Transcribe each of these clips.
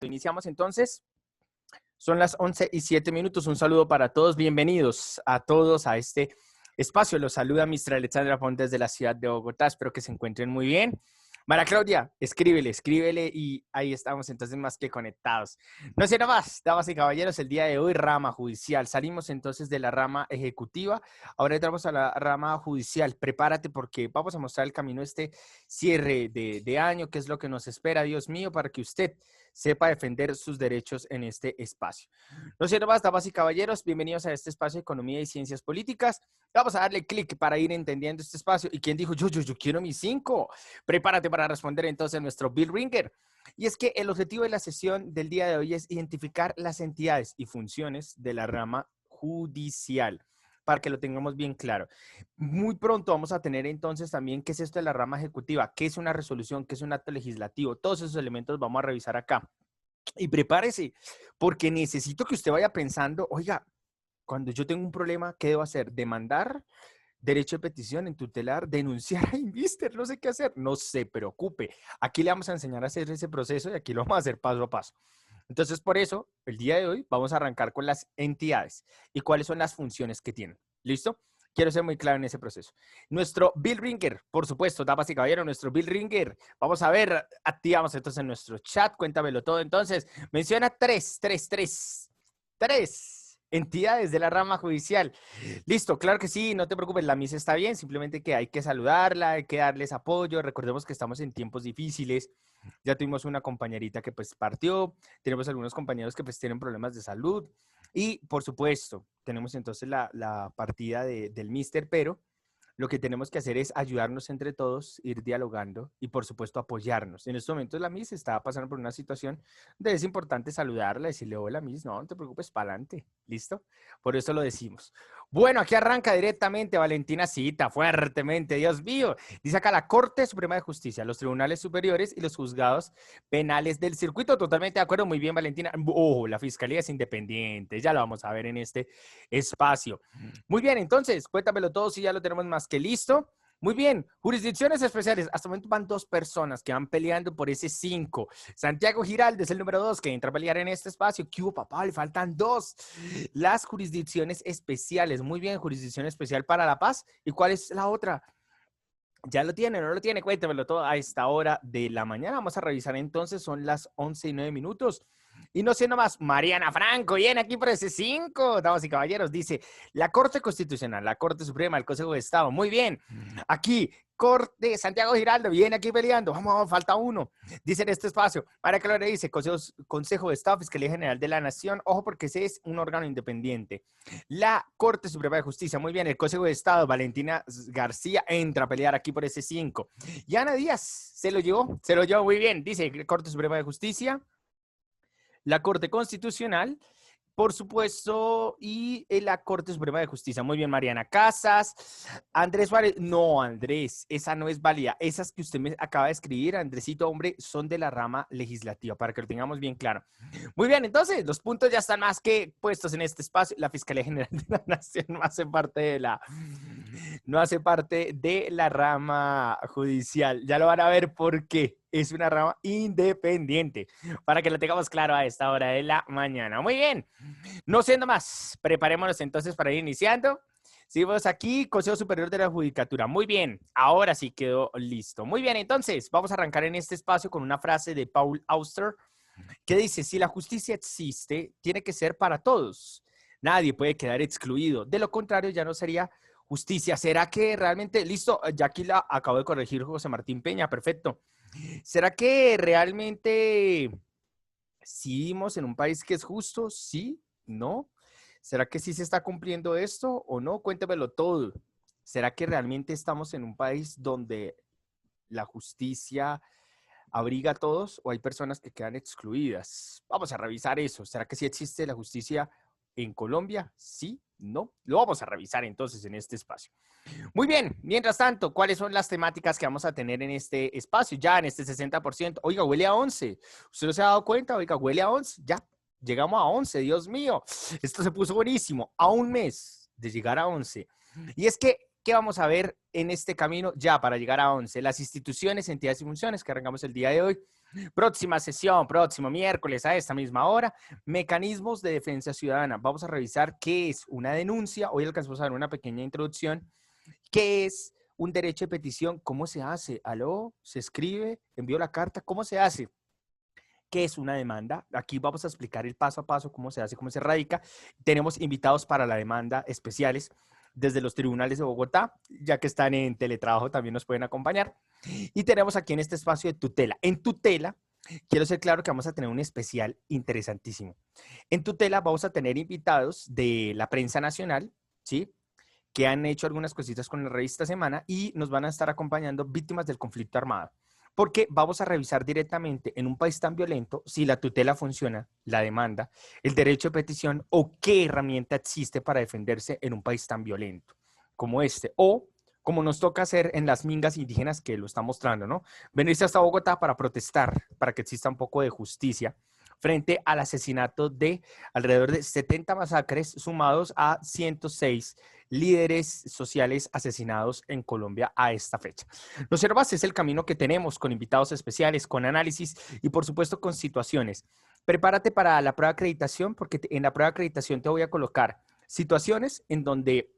Iniciamos entonces. Son las 11:07. Un saludo para todos. Bienvenidos a todos a este espacio. Los saluda Mr. Alexandra Font desde la ciudad de Bogotá. Espero que se encuentren muy bien. María Claudia, escríbele y ahí estamos entonces más que conectados. No sé nada más, damas y caballeros, el día de hoy rama judicial. Salimos entonces de la rama ejecutiva, ahora entramos a la rama judicial. Prepárate porque vamos a mostrar el camino este cierre de año, qué es lo que nos espera, Dios mío, para que usted sepa defender sus derechos en este espacio. No sé nada más, damas y caballeros, bienvenidos a este espacio de Economía y Ciencias Políticas. Vamos a darle clic para ir entendiendo este espacio. ¿Y quién dijo? Yo quiero mis 5. Prepárate para responder entonces nuestro Bill Ringer. Y es que el objetivo de la sesión del día de hoy es identificar las entidades y funciones de la rama judicial, para que lo tengamos bien claro. Muy pronto vamos a tener entonces también qué es esto de la rama ejecutiva, qué es una resolución, qué es un acto legislativo. Todos esos elementos vamos a revisar acá. Y prepárese, porque necesito que usted vaya pensando, oiga, cuando yo tengo un problema, ¿qué debo hacer? ¿Demandar? ¿Derecho de petición en tutelar? ¿Denunciar a Invister? No sé qué hacer. No se preocupe. Aquí le vamos a enseñar a hacer ese proceso y aquí lo vamos a hacer paso a paso. Entonces, por eso, el día de hoy vamos a arrancar con las entidades y cuáles son las funciones que tienen. ¿Listo? Quiero ser muy claro en ese proceso. Nuestro Bill Ringer, por supuesto, damas y caballeros, nuestro Bill Ringer. Vamos a ver, activamos entonces nuestro chat, cuéntamelo todo. Entonces, menciona tres entidades de la rama judicial. Listo, claro que sí, no te preocupes, la misa está bien, simplemente que hay que saludarla, hay que darles apoyo. Recordemos que estamos en tiempos difíciles. Ya tuvimos una compañerita que pues partió, tenemos algunos compañeros que pues tienen problemas de salud y por supuesto tenemos entonces la partida del Mister, pero lo que tenemos que hacer es ayudarnos entre todos, ir dialogando y, por supuesto, apoyarnos. En estos momentos la Miss está pasando por una situación donde es importante saludarla, decirle, hola Miss, no te preocupes, para adelante, ¿listo? Por eso lo decimos. Bueno, aquí arranca directamente Valentina Cita, fuertemente, Dios mío. Dice acá la Corte Suprema de Justicia, los tribunales superiores y los juzgados penales del circuito. Totalmente de acuerdo, muy bien, Valentina. La Fiscalía es independiente, ya lo vamos a ver en este espacio. Muy bien, entonces, cuéntamelo todo si ya lo tenemos más que listo. Muy bien, jurisdicciones especiales. Hasta el momento van 2 personas que van peleando por ese 5. Santiago Giraldo es el número 2 que entra a pelear en este espacio. ¿Qué hubo, papá? Le faltan 2. Las jurisdicciones especiales. Muy bien, jurisdicción especial para la paz. ¿Y cuál es la otra? ¿Ya lo tiene? ¿No lo tiene? Cuéntamelo todo a esta hora de la mañana. Vamos a revisar entonces, son las 11:09. Y no siendo más, Mariana Franco, viene aquí por ese 5, damas y caballeros, dice, la Corte Constitucional, la Corte Suprema, el Consejo de Estado, muy bien, aquí, Corte, Santiago Giraldo, viene aquí peleando, vamos, falta 1, dice en este espacio, María Clara dice, Consejo de Estado, Fiscalía General de la Nación, ojo porque ese es un órgano independiente, la Corte Suprema de Justicia, muy bien, el Consejo de Estado, Valentina García, entra a pelear aquí por ese 5, y Ana Díaz, se lo llevó muy bien, dice, Corte Suprema de Justicia, la Corte Constitucional, por supuesto, y la Corte Suprema de Justicia. Muy bien, Mariana Casas. Andrés Suárez. No, Andrés, esa no es válida. Esas que usted me acaba de escribir, Andresito, hombre, son de la rama legislativa, para que lo tengamos bien claro. Muy bien, entonces, los puntos ya están más que puestos en este espacio. La Fiscalía General de la Nación no hace parte de la rama judicial. Ya lo van a ver por qué. Es una rama independiente, para que lo tengamos claro a esta hora de la mañana. Muy bien, no siendo más, preparémonos entonces para ir iniciando. Seguimos aquí, Consejo Superior de la Judicatura. Muy bien, ahora sí quedó listo. Muy bien, entonces vamos a arrancar en este espacio con una frase de Paul Auster que dice, si la justicia existe, tiene que ser para todos. Nadie puede quedar excluido. De lo contrario, ya no sería justicia. ¿Será que realmente, listo, ya aquí la acabo de corregir José Martín Peña, perfecto. ¿Será que realmente sí vivimos en un país que es justo? ¿Sí? ¿No? ¿Será que sí se está cumpliendo esto o no? Cuéntemelo todo. ¿Será que realmente estamos en un país donde la justicia abriga a todos o hay personas que quedan excluidas? Vamos a revisar eso. ¿Será que sí existe la justicia en Colombia? ¿Sí? ¿No? Lo vamos a revisar entonces en este espacio. Muy bien, mientras tanto, ¿cuáles son las temáticas que vamos a tener en este espacio? Ya en este 60%. Oiga, huele a 11. ¿Usted no se ha dado cuenta? Oiga, huele a 11. Ya, llegamos a 11, Dios mío. Esto se puso buenísimo. A un mes de llegar a 11. Y es que, ¿qué vamos a ver en este camino ya para llegar a 11? Las instituciones, entidades y funciones que arrancamos el día de hoy. Próxima sesión, próximo miércoles a esta misma hora, mecanismos de defensa ciudadana. Vamos a revisar qué es una denuncia. Hoy alcanzamos a dar una pequeña introducción. ¿Qué es un derecho de petición? ¿Cómo se hace? ¿Aló? ¿Se escribe? ¿Envío la carta? ¿Cómo se hace? ¿Qué es una demanda? Aquí vamos a explicar el paso a paso, cómo se hace, cómo se radica. Tenemos invitados para la demanda especiales desde los tribunales de Bogotá, ya que están en teletrabajo, también nos pueden acompañar. Y tenemos aquí en este espacio de tutela. En tutela, quiero ser claro que vamos a tener un especial interesantísimo. En tutela vamos a tener invitados de la prensa nacional, ¿sí?, que han hecho algunas cositas con la revista Semana y nos van a estar acompañando víctimas del conflicto armado. Porque vamos a revisar directamente en un país tan violento si la tutela funciona, la demanda, el derecho de petición o qué herramienta existe para defenderse en un país tan violento como este. O como nos toca hacer en las mingas indígenas que lo está mostrando, ¿no? Venirse hasta Bogotá para protestar, para que exista un poco de justicia frente al asesinato de alrededor de 70 masacres sumados a 106 líderes sociales asesinados en Colombia a esta fecha. No sé más, es el camino que tenemos con invitados especiales, con análisis y por supuesto con situaciones. Prepárate para la prueba de acreditación porque en la prueba de acreditación te voy a colocar situaciones en donde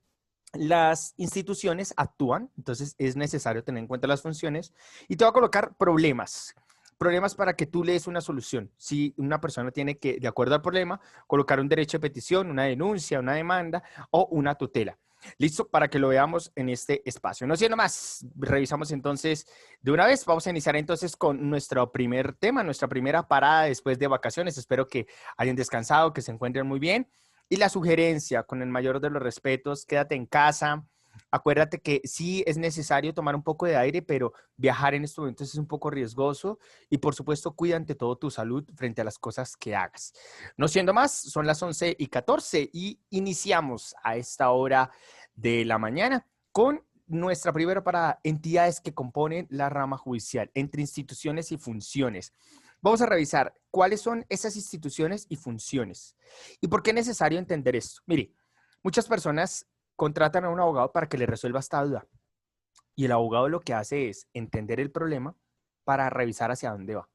las instituciones actúan, entonces es necesario tener en cuenta las funciones y te voy a colocar problemas. Problemas para que tú lees una solución. Si una persona tiene que, de acuerdo al problema, colocar un derecho de petición, una denuncia, una demanda o una tutela. Listo, para que lo veamos en este espacio. No siendo más, revisamos entonces de una vez. Vamos a iniciar entonces con nuestro primer tema, nuestra primera parada después de vacaciones. Espero que hayan descansado, que se encuentren muy bien. Y la sugerencia, con el mayor de los respetos, quédate en casa. Acuérdate que sí es necesario tomar un poco de aire, pero viajar en estos momentos es un poco riesgoso y por supuesto cuida ante todo tu salud frente a las cosas que hagas. No siendo más, son las 11:14 y iniciamos a esta hora de la mañana con nuestra primera para entidades que componen la rama judicial, entre instituciones y funciones. Vamos a revisar cuáles son esas instituciones y funciones y por qué es necesario entender esto. Mire, muchas personas contratan a un abogado para que le resuelva esta duda. Y el abogado lo que hace es entender el problema para revisar hacia dónde va.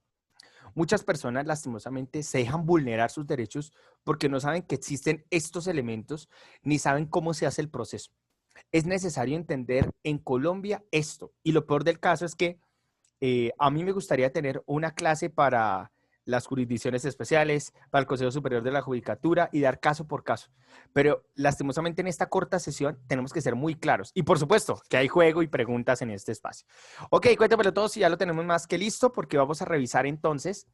Muchas personas lastimosamente se dejan vulnerar sus derechos porque no saben que existen estos elementos ni saben cómo se hace el proceso. Es necesario entender en Colombia esto. Y lo peor del caso es que a mí me gustaría tener una clase para las jurisdicciones especiales, para el Consejo Superior de la Judicatura y dar caso por caso. Pero lastimosamente en esta corta sesión tenemos que ser muy claros. Y por supuesto que hay juego y preguntas en este espacio. Ok, cuéntamelo todo si ya lo tenemos más que listo porque vamos a revisar entonces,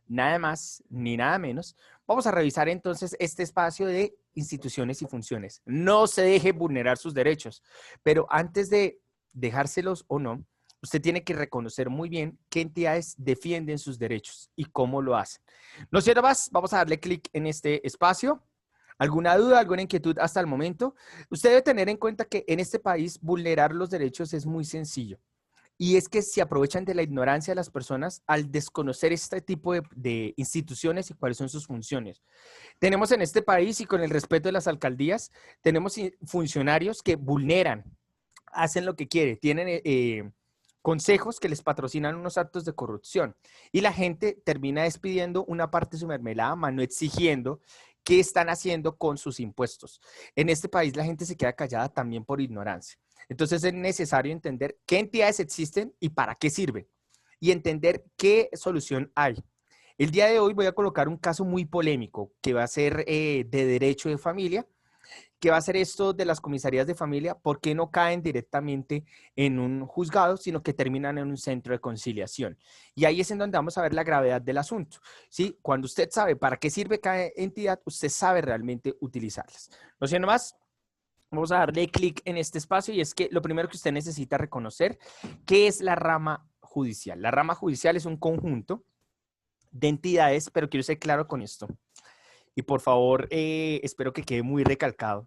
nada más ni nada menos, vamos a revisar entonces este espacio de instituciones y funciones. No se deje vulnerar sus derechos, pero antes de dejárselos o no, usted tiene que reconocer muy bien qué entidades defienden sus derechos y cómo lo hacen. No siendo más, vamos a darle clic en este espacio. ¿Alguna duda, alguna inquietud hasta el momento? Usted debe tener en cuenta que en este país vulnerar los derechos es muy sencillo. Y es que se aprovechan de la ignorancia de las personas al desconocer este tipo de instituciones y cuáles son sus funciones. Tenemos en este país y con el respeto de las alcaldías, tenemos funcionarios que vulneran, hacen lo que quieren, tienen consejos que les patrocinan unos actos de corrupción y la gente termina despidiendo una parte de su mermelada, mano exigiendo qué están haciendo con sus impuestos. En este país la gente se queda callada también por ignorancia. Entonces es necesario entender qué entidades existen y para qué sirven y entender qué solución hay. El día de hoy voy a colocar un caso muy polémico que va a ser de derecho de familia. ¿Qué va a ser esto de las comisarías de familia? ¿Por qué no caen directamente en un juzgado, sino que terminan en un centro de conciliación? Y ahí es en donde vamos a ver la gravedad del asunto. ¿Sí? Cuando usted sabe para qué sirve cada entidad, usted sabe realmente utilizarlas. No siendo más, vamos a darle clic en este espacio y es que lo primero que usted necesita reconocer, ¿qué es la rama judicial? La rama judicial es un conjunto de entidades, pero quiero ser claro con esto. Y por favor, espero que quede muy recalcado.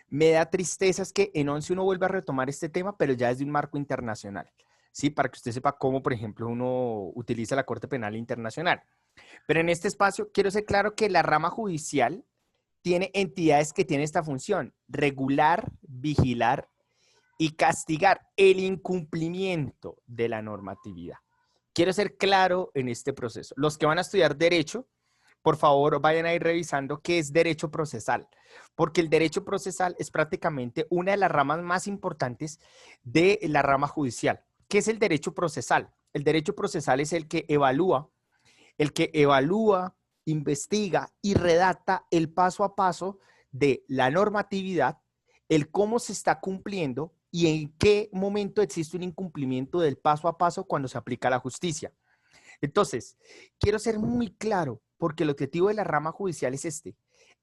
Me da tristeza es que en 11 uno vuelve a retomar este tema, pero ya desde un marco internacional, ¿sí? Para que usted sepa cómo, por ejemplo, uno utiliza la Corte Penal Internacional. Pero en este espacio quiero ser claro que la rama judicial tiene entidades que tienen esta función: regular, vigilar y castigar el incumplimiento de la normatividad. quiero ser claro en este proceso. Los que van a estudiar derecho, por favor, vayan a ir revisando qué es derecho procesal, porque el derecho procesal es prácticamente una de las ramas más importantes de la rama judicial. ¿Qué es el derecho procesal? El derecho procesal es el que evalúa, investiga y redacta el paso a paso de la normatividad, el cómo se está cumpliendo y en qué momento existe un incumplimiento del paso a paso cuando se aplica la justicia. Entonces, quiero ser muy claro, porque el objetivo de la rama judicial es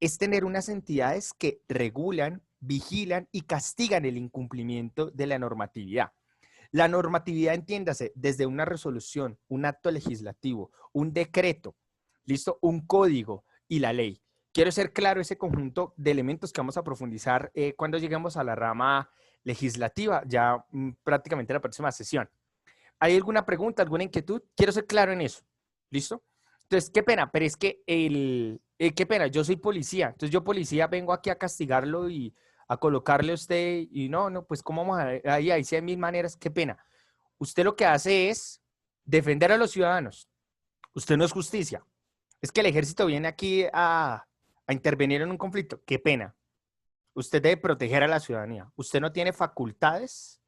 es tener unas entidades que regulan, vigilan y castigan el incumplimiento de la normatividad. La normatividad, entiéndase, desde una resolución, un acto legislativo, un decreto, ¿listo? Un código y la ley. Quiero ser claro ese conjunto de elementos que vamos a profundizar cuando lleguemos a la rama legislativa, ya prácticamente la próxima sesión. ¿Hay alguna pregunta, alguna inquietud? Quiero ser claro en eso. ¿Listo? Entonces, qué pena, pero es que qué pena, yo soy policía. Entonces, yo policía vengo aquí a castigarlo y a colocarle a usted y no, pues cómo vamos a ahí sí hay mil maneras, qué pena. Usted lo que hace es defender a los ciudadanos. Usted no es justicia. Es que el ejército viene aquí a intervenir en un conflicto. Qué pena. Usted debe proteger a la ciudadanía. Usted no tiene facultades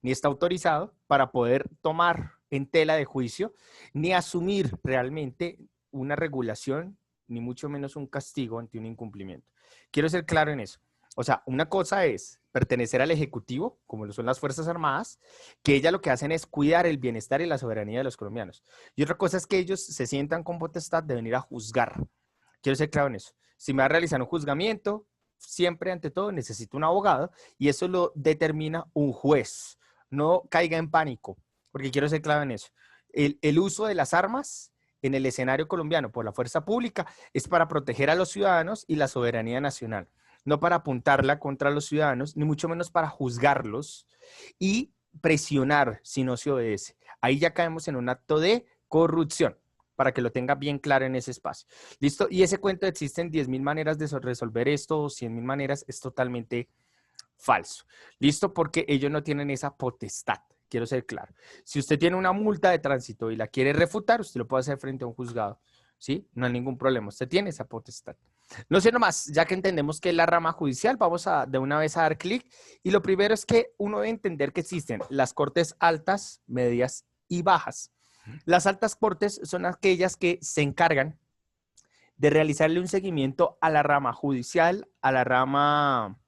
ni está autorizado para poder tomar en tela de juicio, ni asumir realmente una regulación, ni mucho menos un castigo ante un incumplimiento. Quiero ser claro en eso. O sea, una cosa es pertenecer al Ejecutivo, como lo son las Fuerzas Armadas, que ellas lo que hacen es cuidar el bienestar y la soberanía de los colombianos. Y otra cosa es que ellos se sientan con potestad de venir a juzgar. Quiero ser claro en eso. Si me va a realizar un juzgamiento, siempre ante todo necesito un abogado y eso lo determina un juez. No caiga en pánico, porque quiero ser claro en eso. El uso de las armas en el escenario colombiano por la fuerza pública es para proteger a los ciudadanos y la soberanía nacional, no para apuntarla contra los ciudadanos, ni mucho menos para juzgarlos y presionar si no se obedece. Ahí ya caemos en un acto de corrupción, para que lo tenga bien claro en ese espacio. ¿Listo? Y ese cuento de existen 10.000 maneras de resolver esto, 100.000 maneras, es totalmente falso. ¿Listo? Porque ellos no tienen esa potestad. Quiero ser claro. Si usted tiene una multa de tránsito y la quiere refutar, usted lo puede hacer frente a un juzgado. ¿Sí? No hay ningún problema. Usted tiene esa potestad. No sé nomás, ya que entendemos que es la rama judicial, vamos a de una vez a dar clic. Y lo primero es que uno debe entender que existen las cortes altas, medias y bajas. Las altas cortes son aquellas que se encargan de realizarle un seguimiento a la rama judicial, a la rama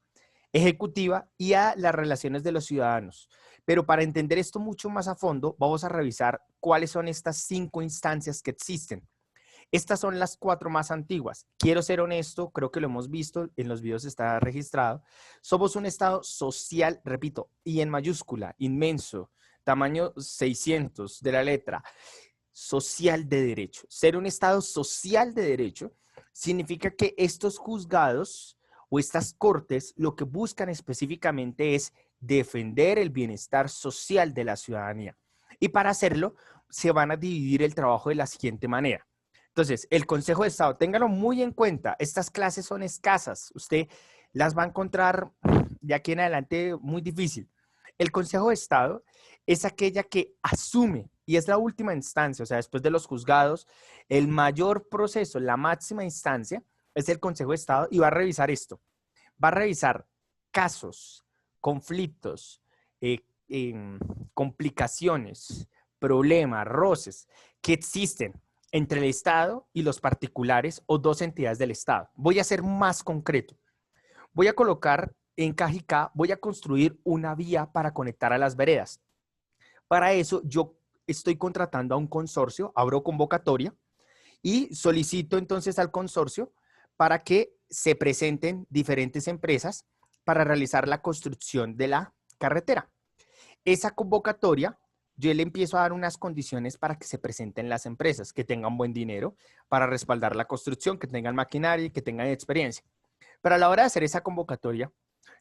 ejecutiva y a las relaciones de los ciudadanos. Pero para entender esto mucho más a fondo, vamos a revisar cuáles son estas 5 instancias que existen. Estas son las 4 más antiguas. Quiero ser honesto, creo que lo hemos visto, en los videos está registrado. Somos un estado social, repito, y en mayúscula, inmenso, tamaño 600 de la letra, social de derecho. Ser un estado social de derecho significa que estos juzgados o estas cortes lo que buscan específicamente es defender el bienestar social de la ciudadanía. Y para hacerlo, se van a dividir el trabajo de la siguiente manera. Entonces, el Consejo de Estado, téngalo muy en cuenta, estas clases son escasas, usted las va a encontrar de aquí en adelante muy difícil. El Consejo de Estado es aquella que asume y es la última instancia, o sea, después de los juzgados, el mayor proceso, la máxima instancia es el Consejo de Estado y va a revisar esto. Va a revisar casos, conflictos, complicaciones, problemas, roces que existen entre el Estado y los particulares o dos entidades del Estado. Voy a ser más concreto. Voy a colocar en Cajicá, voy a construir una vía para conectar a las veredas. Para eso yo estoy contratando a un consorcio, abro convocatoria y solicito entonces al consorcio para que se presenten diferentes empresas para realizar la construcción de la carretera. Esa convocatoria, yo le empiezo a dar unas condiciones para que se presenten las empresas, que tengan buen dinero para respaldar la construcción, que tengan maquinaria y que tengan experiencia. Pero a la hora de hacer esa convocatoria,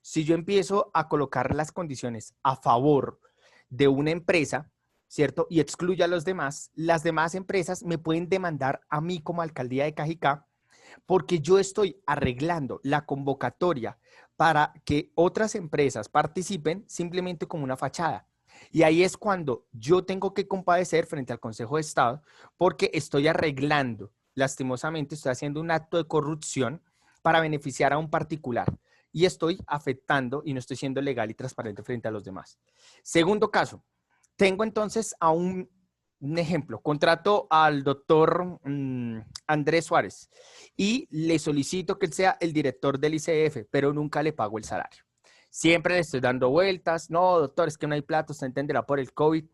si yo empiezo a colocar las condiciones a favor de una empresa, ¿cierto? Y excluyo a los demás, las demás empresas me pueden demandar a mí como alcaldía de Cajicá porque yo estoy arreglando la convocatoria para que otras empresas participen simplemente como una fachada. Y ahí es cuando yo tengo que compadecer frente al Consejo de Estado porque estoy arreglando, lastimosamente, estoy haciendo un acto de corrupción para beneficiar a un particular y estoy afectando y no estoy siendo legal y transparente frente a los demás. Segundo caso, tengo entonces a un ejemplo, contrato al doctor Andrés Suárez y le solicito que él sea el director del ICF, pero nunca le pago el salario. Siempre le estoy dando vueltas. No, doctor, es que no hay plata, usted entenderá por el COVID.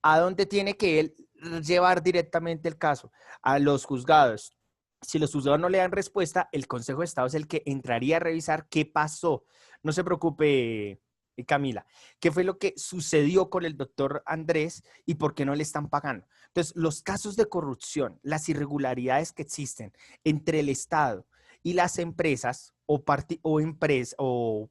¿A dónde tiene que él llevar directamente el caso? A los juzgados. Si los juzgados no le dan respuesta, el Consejo de Estado es el que entraría a revisar qué pasó. No se preocupe, Camila. ¿Qué fue lo que sucedió con el doctor Andrés y por qué no le están pagando? Entonces, los casos de corrupción, las irregularidades que existen entre el Estado y las empresas o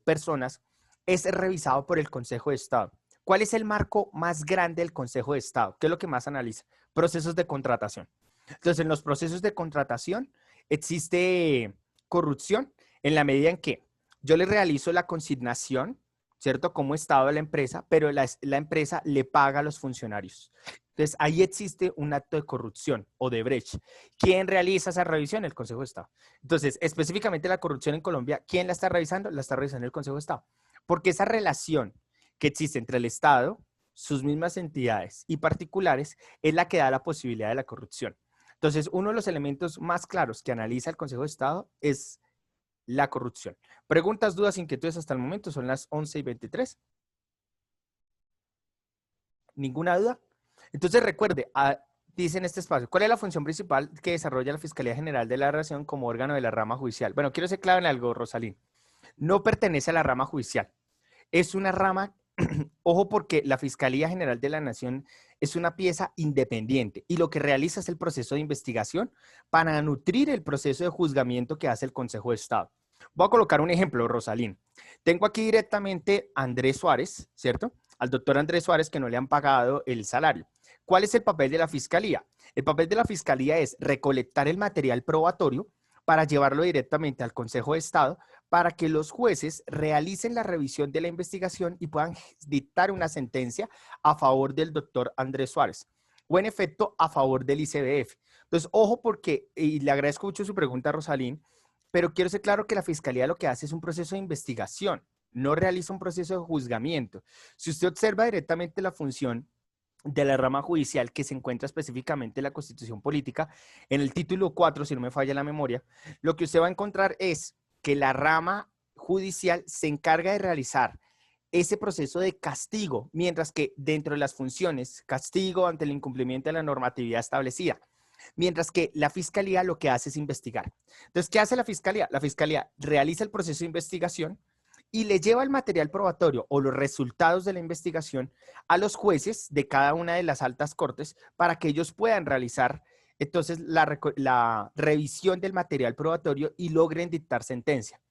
personas es revisado por el Consejo de Estado. ¿Cuál es el marco más grande del Consejo de Estado? ¿Qué es lo que más analiza? Procesos de contratación. Entonces, en los procesos de contratación existe corrupción en la medida en que yo le realizo la consignación, ¿cierto? Como Estado de la empresa, pero la empresa le paga a los funcionarios. Entonces, ahí existe un acto de corrupción o de brecha. ¿Quién realiza esa revisión? El Consejo de Estado. Entonces, específicamente la corrupción en Colombia, ¿quién la está revisando? La está revisando el Consejo de Estado. Porque esa relación que existe entre el Estado, sus mismas entidades y particulares es la que da la posibilidad de la corrupción. Entonces, uno de los elementos más claros que analiza el Consejo de Estado es la corrupción. Preguntas, dudas, inquietudes hasta el momento. Son las 11:23. ¿Ninguna duda? Entonces, recuerde, dice en este espacio, ¿cuál es la función principal que desarrolla la Fiscalía General de la Nación como órgano de la rama judicial? Bueno, quiero ser claro en algo, Rosalín. No pertenece a la rama judicial. Es una rama, ojo, porque la Fiscalía General de la Nación es una pieza independiente y lo que realiza es el proceso de investigación para nutrir el proceso de juzgamiento que hace el Consejo de Estado. Voy a colocar un ejemplo, Rosalín. Tengo aquí directamente a Andrés Suárez, ¿cierto? Al doctor Andrés Suárez que no le han pagado el salario. ¿Cuál es el papel de la Fiscalía? El papel de la Fiscalía es recolectar el material probatorio para llevarlo directamente al Consejo de Estado para que los jueces realicen la revisión de la investigación y puedan dictar una sentencia a favor del doctor Andrés Suárez o en efecto a favor del ICBF. Entonces, ojo porque, y le agradezco mucho su pregunta, Rosalín, pero quiero ser claro que la Fiscalía lo que hace es un proceso de investigación, no realiza un proceso de juzgamiento. Si usted observa directamente la función de la rama judicial que se encuentra específicamente en la Constitución Política, en el título 4, si no me falla la memoria, lo que usted va a encontrar es que la rama judicial se encarga de realizar ese proceso de castigo, mientras que dentro de las funciones, castigo ante el incumplimiento de la normatividad establecida, mientras que la Fiscalía lo que hace es investigar. Entonces, ¿qué hace la Fiscalía? La Fiscalía realiza el proceso de investigación y le lleva el material probatorio o los resultados de la investigación a los jueces de cada una de las altas cortes para que ellos puedan realizar entonces la revisión del material probatorio y logren dictar sentencia.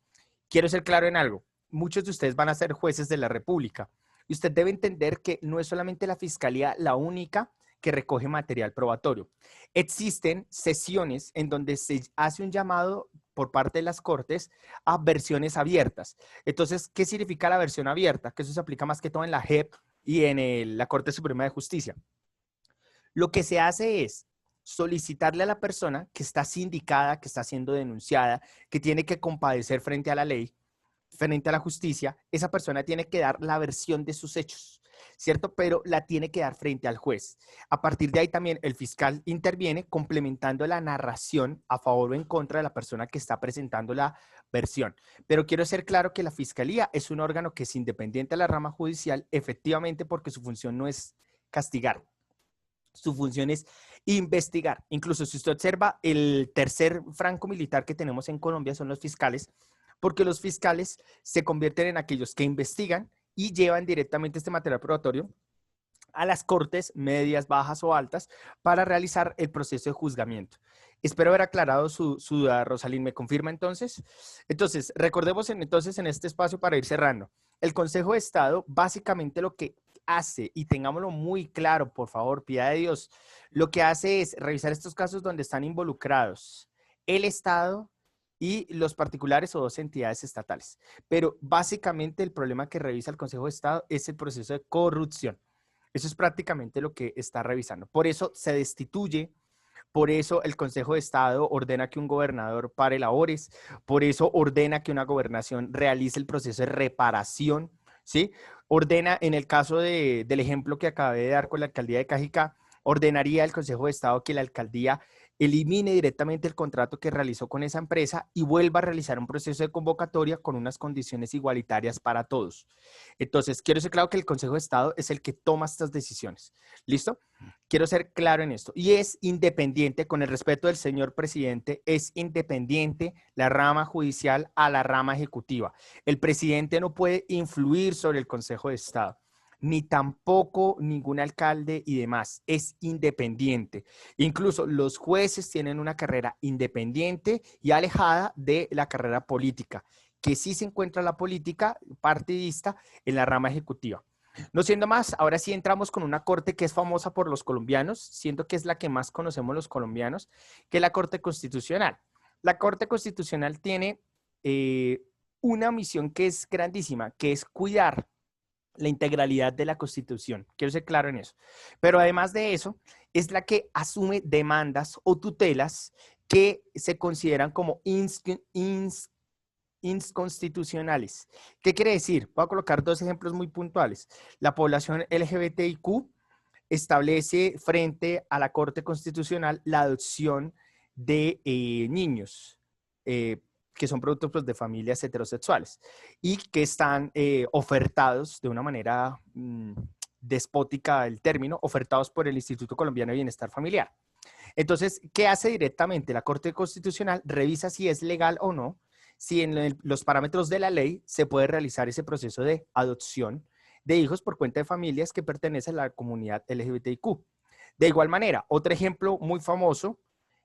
Quiero ser claro en algo. Muchos de ustedes van a ser jueces de la República y usted debe entender que no es solamente la Fiscalía la única que recoge material probatorio. Existen sesiones en donde se hace un llamado por parte de las Cortes a versiones abiertas. Entonces, ¿qué significa la versión abierta? Que eso se aplica más que todo en la JEP y en la Corte Suprema de Justicia. Lo que se hace es solicitarle a la persona que está sindicada, que está siendo denunciada, que tiene que compadecer frente a la ley, frente a la justicia, esa persona tiene que dar la versión de sus hechos, ¿cierto? Pero la tiene que dar frente al juez. A partir de ahí también el fiscal interviene complementando la narración a favor o en contra de la persona que está presentando la versión. Pero quiero ser claro que la fiscalía es un órgano que es independiente de la rama judicial, efectivamente porque su función no es castigar. Su función es investigar. Incluso si usted observa, el tercer franco militar que tenemos en Colombia son los fiscales, porque los fiscales se convierten en aquellos que investigan y llevan directamente este material probatorio a las cortes medias, bajas o altas para realizar el proceso de juzgamiento. Espero haber aclarado su duda, Rosalín. ¿Me confirma entonces? Entonces, recordemos entonces en este espacio para ir cerrando. El Consejo de Estado básicamente lo que hace, y tengámoslo muy claro, por favor, piedad de Dios, lo que hace es revisar estos casos donde están involucrados el Estado y los particulares o dos entidades estatales. Pero básicamente el problema que revisa el Consejo de Estado es el proceso de corrupción. Eso es prácticamente lo que está revisando. Por eso se destituye. Por eso el Consejo de Estado ordena que un gobernador pare labores, por eso ordena que una gobernación realice el proceso de reparación, ¿sí? Ordena, en el caso del ejemplo que acabé de dar con la alcaldía de Cajicá, ordenaría el Consejo de Estado que la alcaldía elimine directamente el contrato que realizó con esa empresa y vuelva a realizar un proceso de convocatoria con unas condiciones igualitarias para todos. Entonces, quiero ser claro que el Consejo de Estado es el que toma estas decisiones. ¿Listo? Quiero ser claro en esto. Y es independiente, con el respeto del señor presidente, es independiente la rama judicial a la rama ejecutiva. El presidente no puede influir sobre el Consejo de Estado, ni tampoco ningún alcalde y demás. Es independiente. Incluso los jueces tienen una carrera independiente y alejada de la carrera política, que sí se encuentra la política partidista en la rama ejecutiva. No siendo más, ahora sí entramos con una corte que es famosa por los colombianos, siento que es la que más conocemos los colombianos, que es la Corte Constitucional. La Corte Constitucional tiene una misión que es grandísima, que es cuidar la integralidad de la Constitución. Quiero ser claro en eso. Pero además de eso, es la que asume demandas o tutelas que se consideran como inconstitucionales. ¿Qué quiere decir? Voy a colocar dos ejemplos muy puntuales. La población LGBTIQ establece frente a la Corte Constitucional la adopción de niños que son productos pues, de familias heterosexuales y que están ofertados de una manera despótica el término, ofertados por el Instituto Colombiano de Bienestar Familiar. Entonces, ¿qué hace directamente la Corte Constitucional? Revisa si es legal o no, si en los parámetros de la ley se puede realizar ese proceso de adopción de hijos por cuenta de familias que pertenecen a la comunidad LGBTIQ. De igual manera, otro ejemplo muy famoso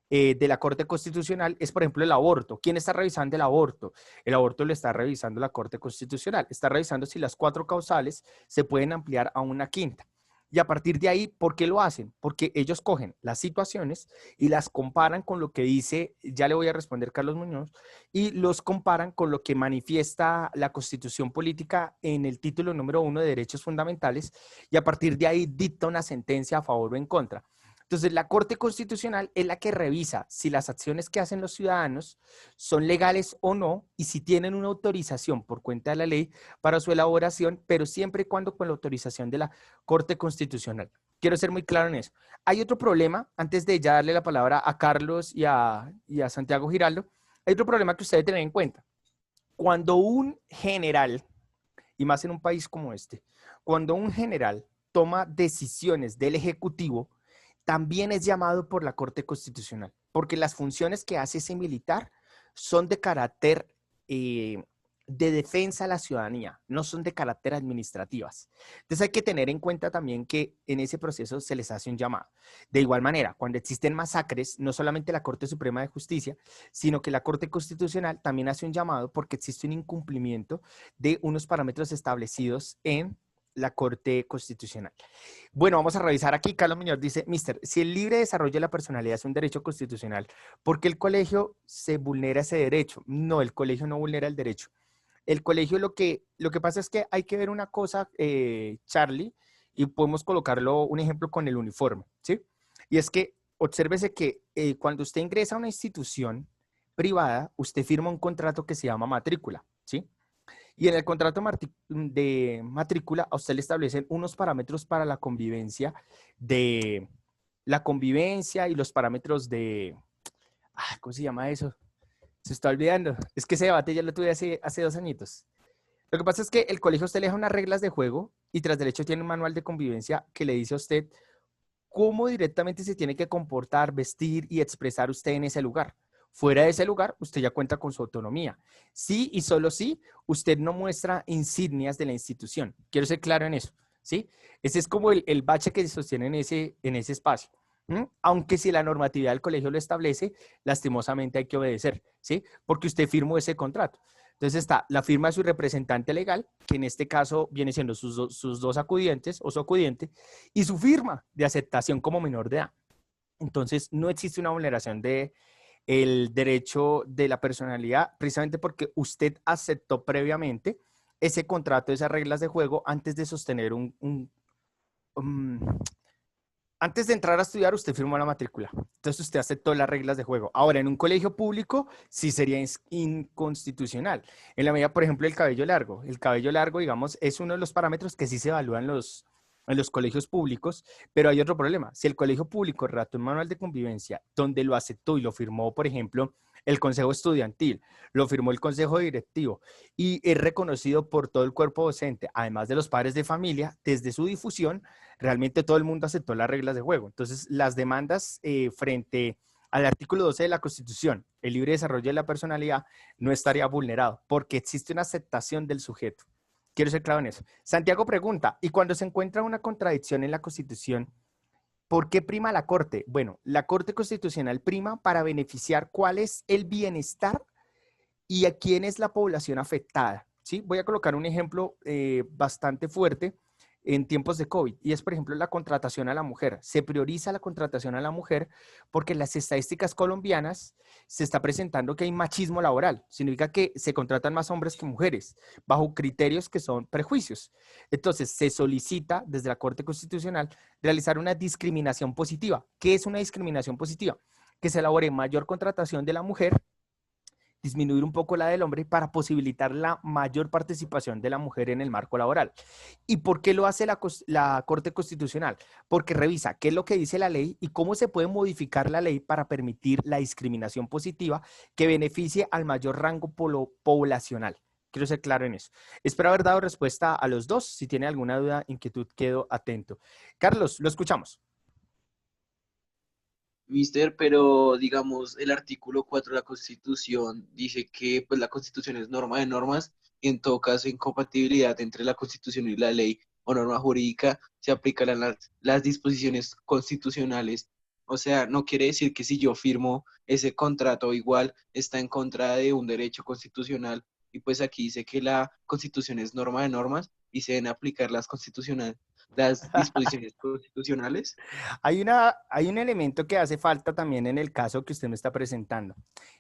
de la Corte Constitucional es, por ejemplo, el aborto. ¿Quién está revisando el aborto? El aborto lo está revisando la Corte Constitucional. Está revisando si las 4 causales se pueden ampliar a una quinta. Y a partir de ahí, ¿por qué lo hacen? Porque ellos cogen las situaciones y las comparan con lo que dice, ya le voy a responder Carlos Muñoz, y los comparan con lo que manifiesta la Constitución Política en el título número 1 de Derechos Fundamentales, y a partir de ahí dicta una sentencia a favor o en contra. Entonces, la Corte Constitucional es la que revisa si las acciones que hacen los ciudadanos son legales o no y si tienen una autorización por cuenta de la ley para su elaboración, pero siempre y cuando con la autorización de la Corte Constitucional. Quiero ser muy claro en eso. Hay otro problema, antes de ya darle la palabra a Carlos y a Santiago Giraldo, hay otro problema que ustedes deben tener en cuenta. Cuando un general, y más en un país como este, cuando un general toma decisiones del Ejecutivo, también es llamado por la Corte Constitucional, porque las funciones que hace ese militar son de carácter de defensa a la ciudadanía, no son de carácter administrativas. Entonces hay que tener en cuenta también que en ese proceso se les hace un llamado. De igual manera, cuando existen masacres, no solamente la Corte Suprema de Justicia, sino que la Corte Constitucional también hace un llamado porque existe un incumplimiento de unos parámetros establecidos en la Corte Constitucional. Bueno, vamos a revisar aquí. Carlos Muñoz dice, Mister, si el libre desarrollo de la personalidad es un derecho constitucional, ¿por qué el colegio se vulnera ese derecho? No, el colegio no vulnera el derecho. El colegio lo que pasa es que hay que ver una cosa, Charlie, y podemos colocarlo un ejemplo con el uniforme, ¿sí? Y es que obsérvese que cuando usted ingresa a una institución privada, usted firma un contrato que se llama matrícula, ¿sí? Y en el contrato de matrícula a usted le establecen unos parámetros para la convivencia y los parámetros de, ¿cómo se llama eso? Se está olvidando. Es que ese debate ya lo tuve hace 2 añitos. Lo que pasa es que el colegio a usted le deja unas reglas de juego y tras derecho tiene un manual de convivencia que le dice a usted cómo directamente se tiene que comportar, vestir y expresar usted en ese lugar. Fuera de ese lugar, usted ya cuenta con su autonomía. Sí y solo sí, usted no muestra insignias de la institución. Quiero ser claro en eso, ¿sí? Ese es como el bache que se sostiene en ese espacio. Aunque si la normatividad del colegio lo establece, lastimosamente hay que obedecer, ¿sí? Porque usted firmó ese contrato. Entonces está la firma de su representante legal, que en este caso viene siendo sus dos acudientes o su acudiente, y su firma de aceptación como menor de edad. Entonces no existe una vulneración de el derecho de la personalidad, precisamente porque usted aceptó previamente ese contrato, esas reglas de juego, antes de sostener antes de entrar a estudiar, usted firmó la matrícula. Entonces usted aceptó las reglas de juego. Ahora, en un colegio público, sí sería inconstitucional. En la medida, por ejemplo, el cabello largo. El cabello largo, digamos, es uno de los parámetros que sí se evalúan en los colegios públicos, pero hay otro problema. Si el colegio público redactó un manual de convivencia donde lo aceptó y lo firmó, por ejemplo, el consejo estudiantil, lo firmó el consejo directivo y es reconocido por todo el cuerpo docente, además de los padres de familia, desde su difusión, realmente todo el mundo aceptó las reglas de juego. Entonces, las demandas frente al artículo 12 de la Constitución, el libre desarrollo de la personalidad, no estaría vulnerado porque existe una aceptación del sujeto. Quiero ser claro en eso. Santiago pregunta, ¿y cuando se encuentra una contradicción en la Constitución, por qué prima la Corte? Bueno, la Corte Constitucional prima para beneficiar cuál es el bienestar y a quién es la población afectada. ¿Sí? Voy a colocar un ejemplo bastante fuerte en tiempos de COVID y es, por ejemplo, la contratación a la mujer. Se prioriza la contratación a la mujer porque en las estadísticas colombianas se está presentando que hay machismo laboral. Significa que se contratan más hombres que mujeres bajo criterios que son prejuicios. Entonces, se solicita desde la Corte Constitucional realizar una discriminación positiva. ¿Qué es una discriminación positiva? Que se elabore mayor contratación de la mujer, disminuir un poco la del hombre para posibilitar la mayor participación de la mujer en el marco laboral. ¿Y por qué lo hace la Corte Constitucional? Porque revisa qué es lo que dice la ley y cómo se puede modificar la ley para permitir la discriminación positiva que beneficie al mayor rango poblacional. Quiero ser claro en eso. Espero haber dado respuesta a los dos. Si tiene alguna duda, inquietud, quedo atento. Carlos, lo escuchamos. Mister, pero digamos, el artículo 4 de la Constitución dice que pues, la Constitución es norma de normas y en todo caso incompatibilidad entre la Constitución y la ley o norma jurídica se aplicarán las disposiciones constitucionales. O sea, no quiere decir que si yo firmo ese contrato igual está en contra de un derecho constitucional y pues aquí dice que la Constitución es norma de normas y se deben aplicar las disposiciones constitucionales. Hay un elemento que hace falta también en el caso que usted me está presentando,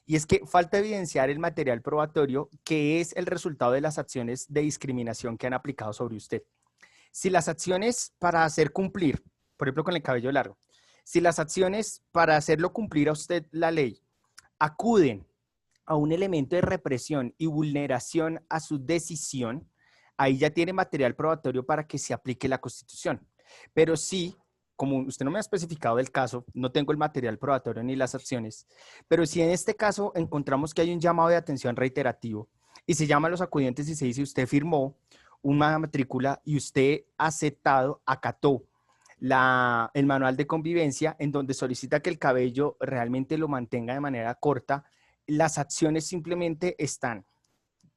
y es que falta evidenciar el material probatorio que es el resultado de las acciones de discriminación que han aplicado sobre usted. Si las acciones para hacer cumplir, por ejemplo con el cabello largo, si las acciones para hacerlo cumplir a usted la ley acuden a un elemento de represión y vulneración a su decisión, ahí ya tiene material probatorio para que se aplique la Constitución. Pero sí, como usted no me ha especificado del caso, no tengo el material probatorio ni las acciones, pero si en este caso encontramos que hay un llamado de atención reiterativo y se llama a los acudientes y se dice usted firmó una matrícula y usted aceptado, acató el manual de convivencia en donde solicita que el cabello realmente lo mantenga de manera corta, las acciones simplemente están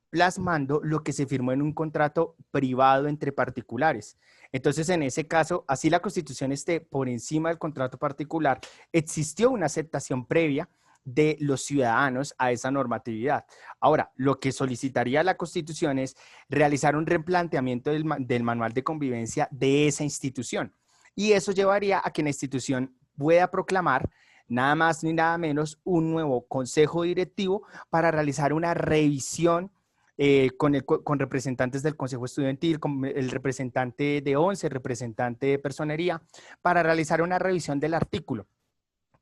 plasmando lo que se firmó en un contrato privado entre particulares. Entonces, en ese caso, así la Constitución esté por encima del contrato particular, existió una aceptación previa de los ciudadanos a esa normatividad. Ahora, lo que solicitaría la Constitución es realizar un replanteamiento del manual de convivencia de esa institución. Y eso llevaría a que la institución pueda proclamar nada más ni nada menos un nuevo consejo directivo para realizar una revisión con representantes del Consejo Estudiantil, con el representante de ONCE, el representante de Personería, para realizar una revisión del artículo.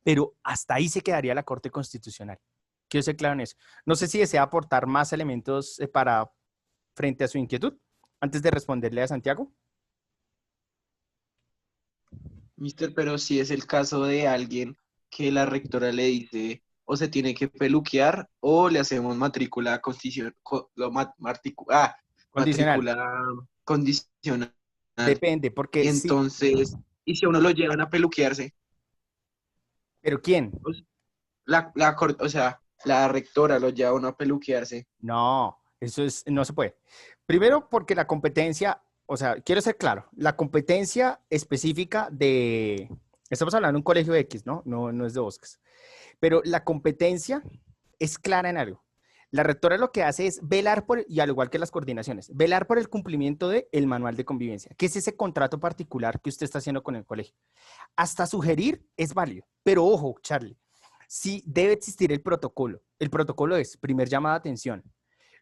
Pero hasta ahí se quedaría la Corte Constitucional. Quiero ser claro en eso. No sé si desea aportar más elementos frente a su inquietud, antes de responderle a Santiago. Mister, pero si es el caso de alguien que la rectora le dice o se tiene que peluquear o le hacemos matrícula Condicional. matrícula condicional. Depende, porque Y sí. entonces, y si a uno lo llevan a peluquearse, ¿Pero quién? o s- o sea, la rectora lo lleva a uno a peluquearse. No, no se puede. Primero, porque la competencia, o sea, quiero ser claro, la competencia específica estamos hablando de un colegio X, ¿no? No, no es de Bosques, pero la competencia es clara en algo. La rectora lo que hace es velar por, y al igual que las coordinaciones, velar por el cumplimiento del manual de convivencia, que es ese contrato particular que usted está haciendo con el colegio. Hasta sugerir es válido, pero ojo, Charlie, sí debe existir el protocolo. El protocolo es primer llamada de atención,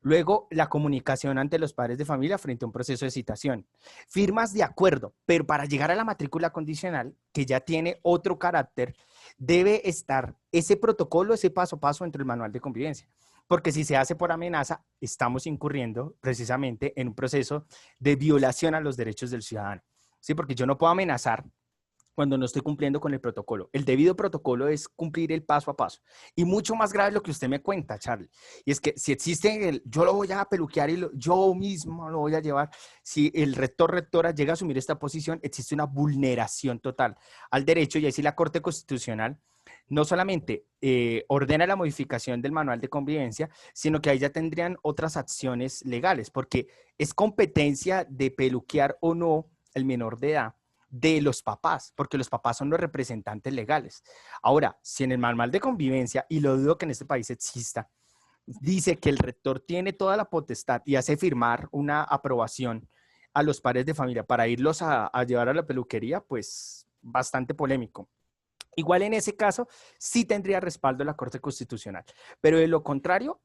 Luego, la comunicación ante los padres de familia frente a un proceso de citación. Firmas de acuerdo, pero para llegar a la matrícula condicional, que ya tiene otro carácter, debe estar ese protocolo, ese paso a paso entre el manual de convivencia. Porque si se hace por amenaza, estamos incurriendo precisamente en un proceso de violación a los derechos del ciudadano. ¿Sí? Porque yo no puedo amenazar cuando no estoy cumpliendo con el protocolo. El debido protocolo es cumplir el paso a paso. Y mucho más grave es lo que usted me cuenta, Charlie. Y es que si existe yo lo voy a peluquear y yo mismo lo voy a llevar, si el rectora llega a asumir esta posición, existe una vulneración total al derecho, y así la Corte Constitucional no solamente ordena la modificación del manual de convivencia, sino que ahí ya tendrían otras acciones legales, porque es competencia de peluquear o no el menor de edad de los papás, porque los papás son los representantes legales. Ahora, si en el manual de convivencia, y lo dudo que en este país exista, dice que el rector tiene toda la potestad y hace firmar una aprobación a los padres de familia para irlos a llevar a la peluquería, pues bastante polémico. Igual en ese caso, sí tendría respaldo la Corte Constitucional, pero de lo contrario,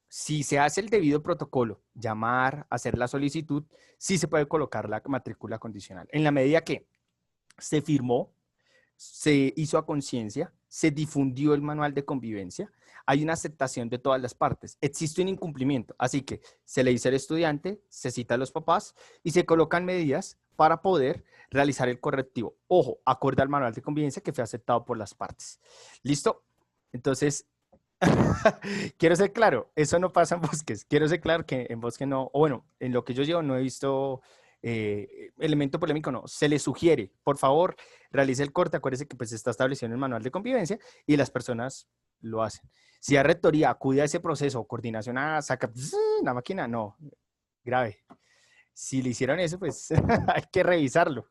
si se hace el debido protocolo, llamar, hacer la solicitud, sí se puede colocar la matrícula condicional. En la medida que se firmó, se hizo a conciencia, se difundió el manual de convivencia, hay una aceptación de todas las partes. Existe un incumplimiento, así que se le dice al estudiante, se cita a los papás y se colocan medidas para poder realizar el correctivo. Ojo, acorde al manual de convivencia que fue aceptado por las partes. ¿Listo? Entonces, quiero ser claro, eso no pasa en bosques. Quiero ser claro que en bosque no, o bueno, en lo que yo llevo no he visto elemento polémico, no. Se le sugiere, por favor, realice el corte, acuérdese que pues está establecido en el manual de convivencia y las personas lo hacen. Si la rectoría acude a ese proceso, coordinación, saca la máquina, no, grave. Si le hicieron eso, pues hay que revisarlo.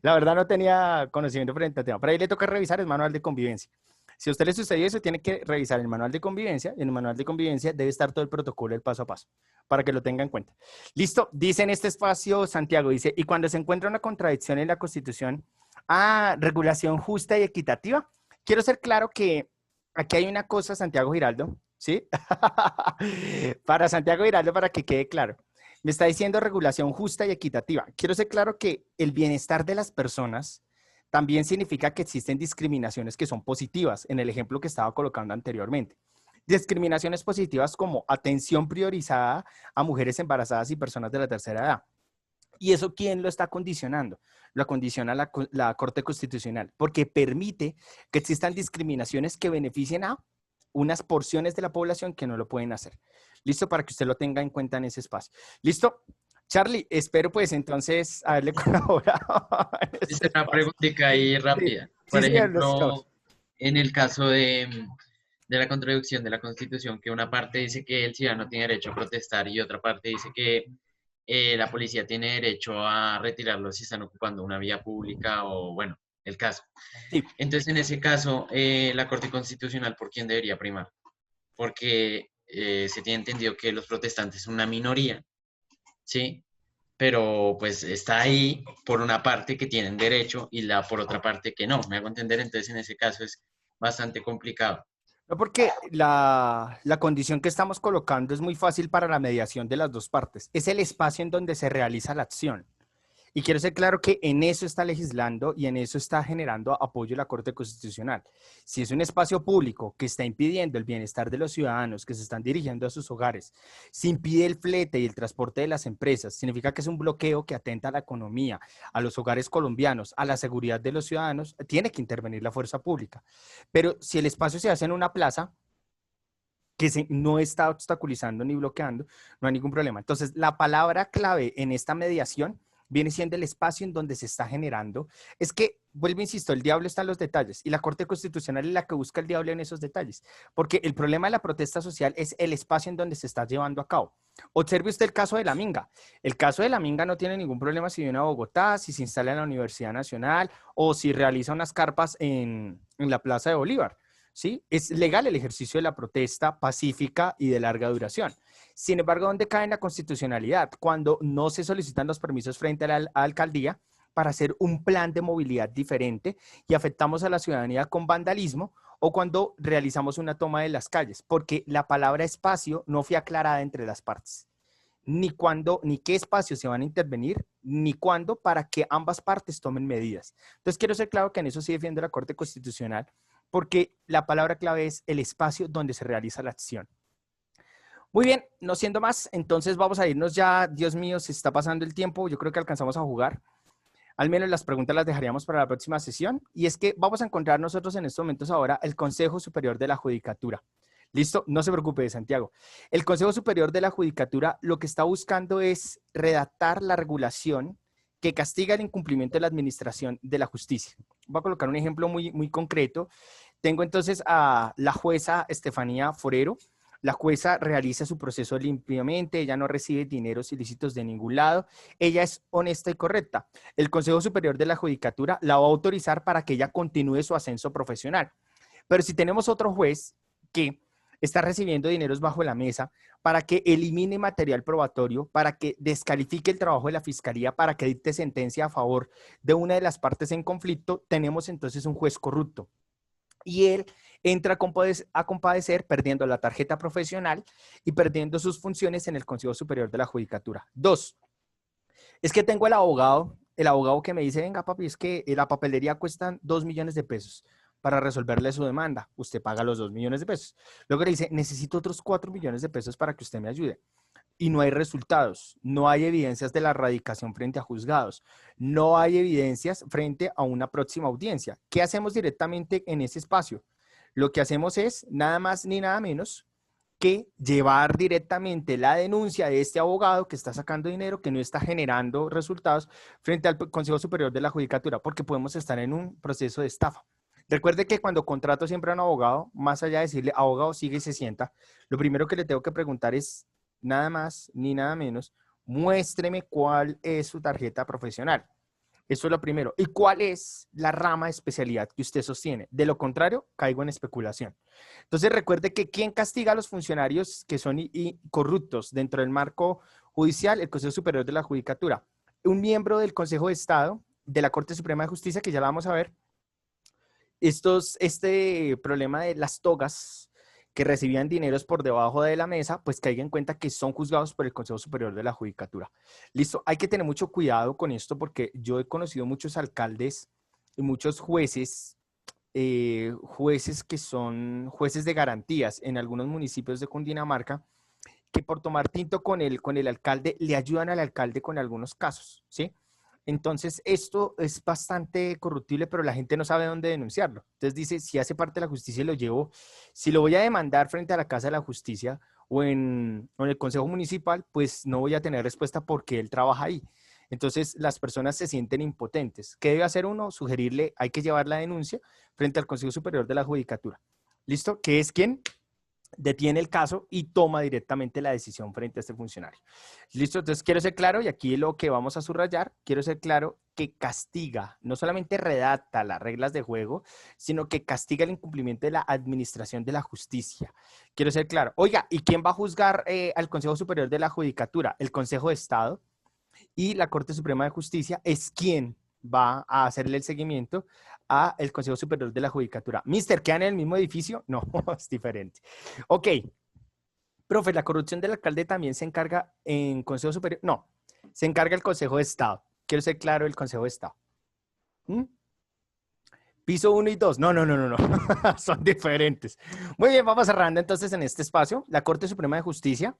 La verdad no tenía conocimiento frente al tema, pero ahí le toca revisar el manual de convivencia. Si a usted le sucedió eso, tiene que revisar el manual de convivencia. Y en el manual de convivencia debe estar todo el protocolo, el paso a paso, para que lo tenga en cuenta. Listo, dice en este espacio Santiago, dice, y cuando se encuentra una contradicción en la Constitución, regulación justa y equitativa. Quiero ser claro que aquí hay una cosa, Santiago Giraldo, ¿sí? Para Santiago Giraldo, para que quede claro. Me está diciendo regulación justa y equitativa. Quiero ser claro que el bienestar de las personas también significa que existen discriminaciones que son positivas, en el ejemplo que estaba colocando anteriormente. Discriminaciones positivas como atención priorizada a mujeres embarazadas y personas de la tercera edad. ¿Y eso quién lo está condicionando? Lo condiciona la Corte Constitucional, porque permite que existan discriminaciones que beneficien a unas porciones de la población que no lo pueden hacer. ¿Listo? Para que usted lo tenga en cuenta en ese espacio. ¿Listo? Charlie, espero pues entonces haberle colaborado en Es este una espacio. preguntita ahí Sí, rápida. sí, Por señor, lo escuchamos. ejemplo, en el caso de la contradicción de la Constitución, que una parte dice que el ciudadano tiene derecho a protestar y otra parte dice que la policía tiene derecho a retirarlo si están ocupando una vía pública o, bueno, el caso. Sí. Entonces, en ese caso, la Corte Constitucional, ¿por quién debería primar? Porque se tiene entendido que los protestantes son una minoría, ¿sí? Pero pues está ahí por una parte que tienen derecho y la por otra parte que no, me hago entender, entonces en ese caso es bastante complicado. No, porque la condición que estamos colocando es muy fácil para la mediación de las dos partes. Es el espacio en donde se realiza la acción. Y quiero ser claro que en eso está legislando y en eso está generando apoyo la Corte Constitucional. Si es un espacio público que está impidiendo el bienestar de los ciudadanos que se están dirigiendo a sus hogares, si impide el flete y el transporte de las empresas, significa que es un bloqueo que atenta a la economía, a los hogares colombianos, a la seguridad de los ciudadanos, tiene que intervenir la fuerza pública. Pero si el espacio se hace en una plaza, que no está obstaculizando ni bloqueando, no hay ningún problema. Entonces, la palabra clave en esta mediación viene siendo el espacio en donde se está generando. Es que, vuelvo, insisto, el diablo está en los detalles y la Corte Constitucional es la que busca el diablo en esos detalles, porque el problema de la protesta social es el espacio en donde se está llevando a cabo. Observe usted el caso de la Minga. El caso de la Minga no tiene ningún problema si viene a Bogotá, si se instala en la Universidad Nacional o si realiza unas carpas en la Plaza de Bolívar. ¿Sí? Es legal el ejercicio de la protesta pacífica y de larga duración. Sin embargo, ¿dónde cae en la constitucionalidad? Cuando no se solicitan los permisos frente a la alcaldía para hacer un plan de movilidad diferente y afectamos a la ciudadanía con vandalismo o cuando realizamos una toma de las calles, porque la palabra espacio no fue aclarada entre las partes. Ni cuándo, ni qué espacios se van a intervenir, ni cuándo para que ambas partes tomen medidas. Entonces, quiero ser claro que en eso sí defiendo la Corte Constitucional, porque la palabra clave es el espacio donde se realiza la acción. Muy bien, no siendo más, entonces vamos a irnos ya. Dios mío, se está pasando el tiempo, yo creo que alcanzamos a jugar. Al menos las preguntas las dejaríamos para la próxima sesión. Y es que vamos a encontrar nosotros en estos momentos ahora el Consejo Superior de la Judicatura. ¿Listo? No se preocupe, Santiago. El Consejo Superior de la Judicatura lo que está buscando es redactar la regulación que castiga el incumplimiento de la administración de la justicia. Voy a colocar un ejemplo muy concreto. Tengo entonces a la jueza Estefanía Forero. La jueza realiza su proceso limpiamente, ella no recibe dineros ilícitos de ningún lado, ella es honesta y correcta. El Consejo Superior de la Judicatura la va a autorizar para que ella continúe su ascenso profesional. Pero si tenemos otro juez que está recibiendo dineros bajo la mesa para que elimine material probatorio, para que descalifique el trabajo de la fiscalía, para que dicte sentencia a favor de una de las partes en conflicto, tenemos entonces un juez corrupto. Y él entra a compadecer perdiendo la tarjeta profesional y perdiendo sus funciones en el Consejo Superior de la Judicatura. 2, es que tengo el abogado que me dice, venga papi, es que la papelería cuesta 2 millones de pesos para resolverle su demanda. Usted paga los 2 millones de pesos. Luego le dice, necesito otros 4 millones de pesos para que usted me ayude. Y no hay resultados, no hay evidencias de la radicación frente a juzgados, no hay evidencias frente a una próxima audiencia. ¿Qué hacemos directamente en ese espacio? Lo que hacemos es nada más ni nada menos que llevar directamente la denuncia de este abogado que está sacando dinero, que no está generando resultados frente al Consejo Superior de la Judicatura, porque podemos estar en un proceso de estafa. Recuerde que cuando contrato siempre a un abogado, más allá de decirle, abogado, sigue y se sienta, lo primero que le tengo que preguntar es, nada más ni nada menos, muéstreme cuál es su tarjeta profesional. Eso es lo primero. ¿Y cuál es la rama de especialidad que usted sostiene? De lo contrario, caigo en especulación. Entonces, recuerde que ¿quién castiga a los funcionarios que son corruptos dentro del marco judicial? El Consejo Superior de la Judicatura. Un miembro del Consejo de Estado, de la Corte Suprema de Justicia, que ya la vamos a ver, este problema de las togas que recibían dineros por debajo de la mesa, pues caiga en cuenta que son juzgados por el Consejo Superior de la Judicatura. Listo, hay que tener mucho cuidado con esto porque yo he conocido muchos alcaldes y muchos jueces, jueces que son jueces de garantías en algunos municipios de Cundinamarca, que por tomar tinto con el alcalde, le ayudan al alcalde con algunos casos, ¿sí? Entonces, esto es bastante corruptible, pero la gente no sabe dónde denunciarlo. Entonces dice, si hace parte de la justicia, lo llevo, si lo voy a demandar frente a la Casa de la Justicia o en el Consejo Municipal, pues no voy a tener respuesta porque él trabaja ahí. Entonces, las personas se sienten impotentes. ¿Qué debe hacer uno? Sugerirle, hay que llevar la denuncia frente al Consejo Superior de la Judicatura. ¿Listo? ¿Qué es quién? Detiene el caso y toma directamente la decisión frente a este funcionario. Listo, entonces quiero ser claro, y aquí lo que vamos a subrayar, quiero ser claro que castiga, no solamente redacta las reglas de juego, sino que castiga el incumplimiento de la administración de la justicia. Quiero ser claro. Oiga, ¿y quién va a juzgar al Consejo Superior de la Judicatura? El Consejo de Estado y la Corte Suprema de Justicia es quien va a hacerle el seguimiento a el Consejo Superior de la Judicatura. Mister, ¿quedan en el mismo edificio? No, es diferente. Ok. Profe, ¿la corrupción del alcalde también se encarga en Consejo Superior? No, se encarga el Consejo de Estado. Quiero ser claro, el Consejo de Estado. ¿Mm? Piso 1 y 2. No. Son diferentes. Muy bien, vamos cerrando entonces en este espacio. La Corte Suprema de Justicia,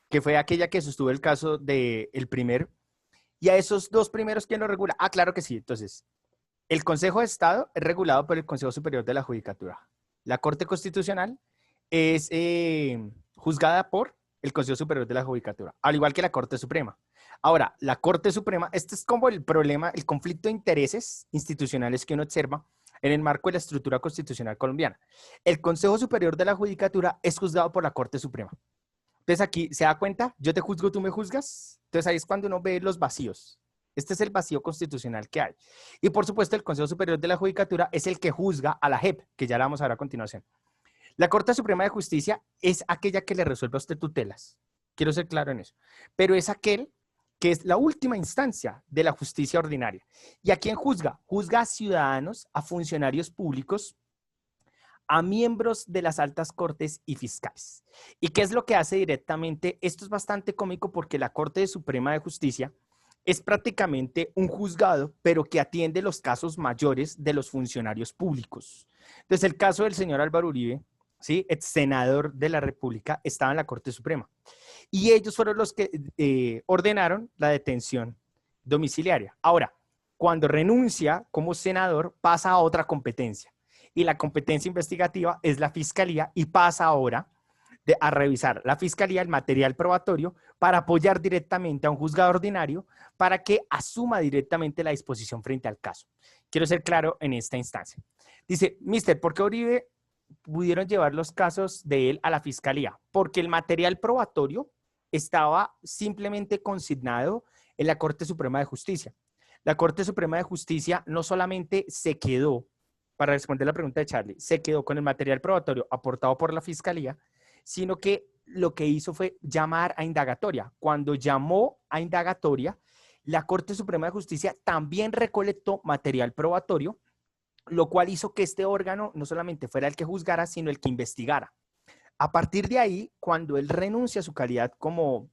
que fue aquella que sostuvo el caso del primero. Y a esos dos primeros, ¿quién lo regula? Ah, claro que sí. Entonces, el Consejo de Estado es regulado por el Consejo Superior de la Judicatura. La Corte Constitucional es juzgada por el Consejo Superior de la Judicatura, al igual que la Corte Suprema. Ahora, la Corte Suprema, este es como el problema, el conflicto de intereses institucionales que uno observa en el marco de la estructura constitucional colombiana. El Consejo Superior de la Judicatura es juzgado por la Corte Suprema. Entonces aquí, ¿se da cuenta? Yo te juzgo, tú me juzgas. Entonces ahí es cuando uno ve los vacíos. Este es el vacío constitucional que hay. Y por supuesto, el Consejo Superior de la Judicatura es el que juzga a la JEP, que ya la vamos a ver a continuación. La Corte Suprema de Justicia es aquella que le resuelve a usted tutelas. Quiero ser claro en eso. Pero es aquel que es la última instancia de la justicia ordinaria. ¿Y a quién juzga? Juzga a ciudadanos, a funcionarios públicos, a miembros de las altas cortes y fiscales. ¿Y qué es lo que hace directamente? Esto es bastante cómico porque la Corte Suprema de Justicia es prácticamente un juzgado, pero que atiende los casos mayores de los funcionarios públicos. Entonces, el caso del señor Álvaro Uribe, ¿sí? Ex senador de la República, estaba en la Corte Suprema. Y ellos fueron los que ordenaron la detención domiciliaria. Ahora, cuando renuncia como senador, pasa a otra competencia. Y la competencia investigativa es la fiscalía y pasa ahora a revisar la fiscalía el material probatorio para apoyar directamente a un juzgado ordinario para que asuma directamente la disposición frente al caso. Quiero ser claro en esta instancia. Dice, mister, ¿por qué Uribe pudieron llevar los casos de él a la fiscalía? Porque el material probatorio estaba simplemente consignado en la Corte Suprema de Justicia. La Corte Suprema de Justicia no solamente se quedó, para responder la pregunta de Charlie, se quedó con el material probatorio aportado por la fiscalía, sino que lo que hizo fue llamar a indagatoria. Cuando llamó a indagatoria, la Corte Suprema de Justicia también recolectó material probatorio, lo cual hizo que este órgano no solamente fuera el que juzgara, sino el que investigara. A partir de ahí, cuando él renuncia a su calidad como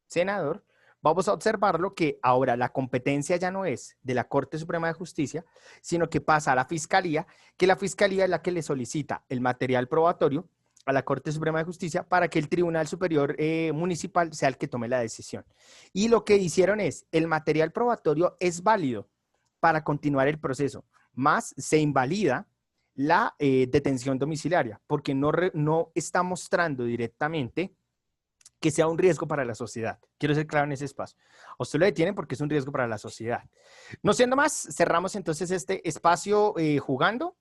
senador, vamos a observarlo que ahora la competencia ya no es de la Corte Suprema de Justicia, sino que pasa a la Fiscalía, que la Fiscalía es la que le solicita el material probatorio a la Corte Suprema de Justicia para que el Tribunal Superior Municipal sea el que tome la decisión. Y lo que hicieron es, el material probatorio es válido para continuar el proceso, más se invalida la detención domiciliaria, porque no está mostrando directamente que sea un riesgo para la sociedad. Quiero ser claro en ese espacio. A usted lo detienen porque es un riesgo para la sociedad. No siendo más, cerramos entonces este espacio jugando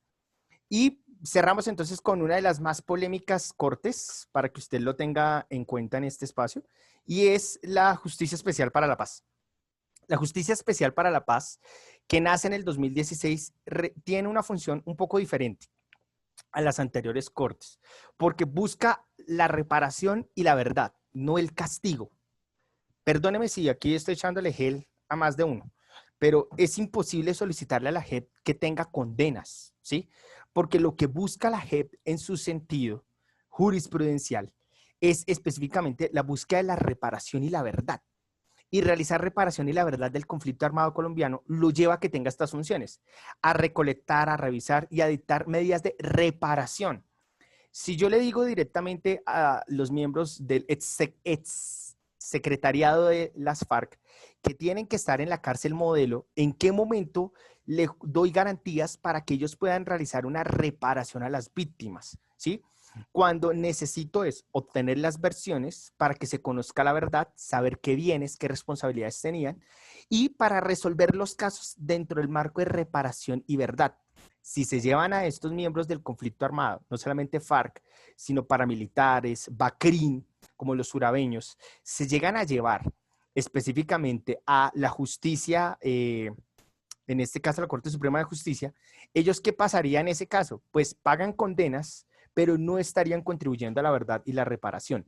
y cerramos entonces con una de las más polémicas cortes para que usted lo tenga en cuenta en este espacio y es la Justicia Especial para la Paz. La Justicia Especial para la Paz, que nace en el 2016, tiene una función un poco diferente a las anteriores cortes, porque busca la reparación y la verdad, no el castigo. Perdóneme si aquí estoy echándole gel a más de uno, pero es imposible solicitarle a la JEP que tenga condenas, ¿sí? Porque lo que busca la JEP en su sentido jurisprudencial es específicamente la búsqueda de la reparación y la verdad. Y realizar reparación y la verdad del conflicto armado colombiano lo lleva a que tenga estas funciones, a recolectar, a revisar y a dictar medidas de reparación. Si yo le digo directamente a los miembros del ex secretariado de las FARC que tienen que estar en la cárcel modelo, ¿en qué momento le doy garantías para que ellos puedan realizar una reparación a las víctimas? ¿Sí? Cuando necesito es obtener las versiones para que se conozca la verdad, saber qué bienes, qué responsabilidades tenían y para resolver los casos dentro del marco de reparación y verdad. Si se llevan a estos miembros del conflicto armado, no solamente FARC, sino paramilitares, BACRIM, como los surabeños, se llegan a llevar específicamente a la justicia, en este caso la Corte Suprema de Justicia, ¿ellos qué pasaría en ese caso? Pues pagan condenas, pero no estarían contribuyendo a la verdad y la reparación.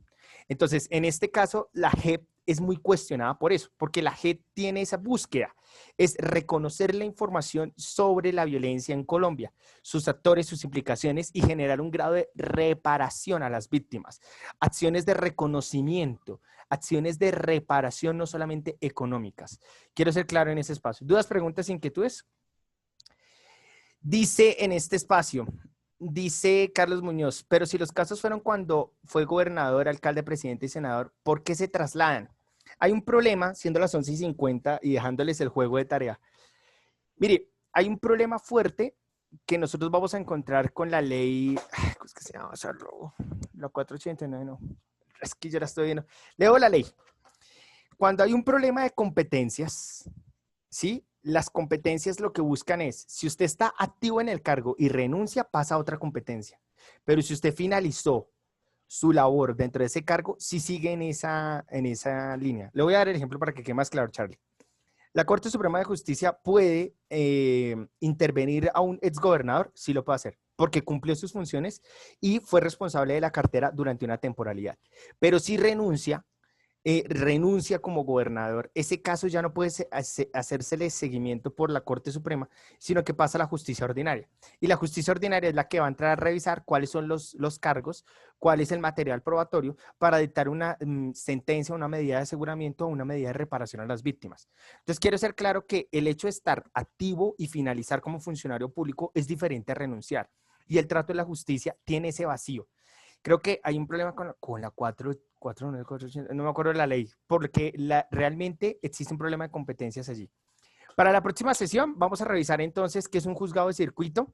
Entonces, en este caso, la JEP es muy cuestionada por eso, porque la JEP tiene esa búsqueda, es reconocer la información sobre la violencia en Colombia, sus actores, sus implicaciones y generar un grado de reparación a las víctimas, acciones de reconocimiento, acciones de reparación no solamente económicas. Quiero ser claro en ese espacio. ¿Dudas, preguntas, inquietudes? Dice en este espacio, dice Carlos Muñoz, pero si los casos fueron cuando fue gobernador, alcalde, presidente y senador, ¿por qué se trasladan? Hay un problema, siendo las 11:50 y dejándoles el juego de tarea. Mire, hay un problema fuerte que nosotros vamos a encontrar con la ley, ¿cómo es que se llama? La 489, no. Es que yo la estoy viendo. Leo la ley. Cuando hay un problema de competencias, ¿sí? Las competencias lo que buscan es, si usted está activo en el cargo y renuncia, pasa a otra competencia. Pero si usted finalizó su labor dentro de ese cargo, sí sigue en esa línea. Le voy a dar el ejemplo para que quede más claro, Charlie. La Corte Suprema de Justicia puede intervenir a un exgobernador, sí lo puede hacer, porque cumplió sus funciones y fue responsable de la cartera durante una temporalidad. Pero si renuncia, renuncia como gobernador, ese caso ya no puede hacérsele seguimiento por la Corte Suprema, sino que pasa a la justicia ordinaria. Y la justicia ordinaria es la que va a entrar a revisar cuáles son los cargos, cuál es el material probatorio para dictar una sentencia, una medida de aseguramiento o una medida de reparación a las víctimas. Entonces, quiero ser claro que el hecho de estar activo y finalizar como funcionario público es diferente a renunciar. Y el trato de la justicia tiene ese vacío. Creo que hay un problema con la 480, no me acuerdo de la ley, porque realmente existe un problema de competencias allí. Para la próxima sesión vamos a revisar entonces qué es un juzgado de circuito,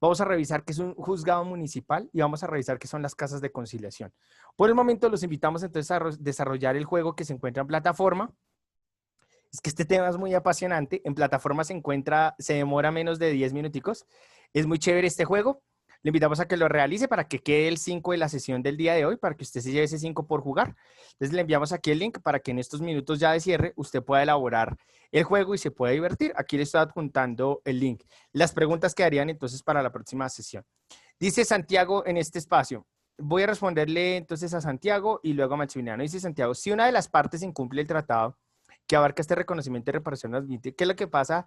vamos a revisar qué es un juzgado municipal y vamos a revisar qué son las casas de conciliación. Por el momento los invitamos entonces a desarrollar el juego que se encuentra en plataforma. Es que este tema es muy apasionante. En plataforma se demora menos de 10 minuticos. Es muy chévere este juego. Le invitamos a que lo realice para que quede el 5 de la sesión del día de hoy, para que usted se lleve ese 5 por jugar. Entonces le enviamos aquí el link para que en estos minutos ya de cierre usted pueda elaborar el juego y se pueda divertir. Aquí le estoy adjuntando el link. Las preguntas quedarían entonces para la próxima sesión. Dice Santiago en este espacio. Voy a responderle entonces a Santiago y luego a Maximiliano. Dice Santiago, si una de las partes incumple el tratado que abarca este reconocimiento y reparación admite, ¿qué es lo que pasa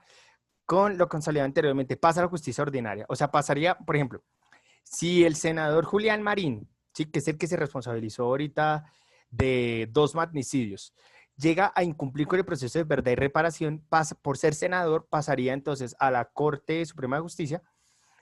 con lo consolidado anteriormente? Pasa a la justicia ordinaria. O sea, pasaría, por ejemplo, si el senador Julián Marín, ¿sí?, que es el que se responsabilizó ahorita de 2 magnicidios, llega a incumplir con el proceso de verdad y reparación, por ser senador, pasaría entonces a la Corte Suprema de Justicia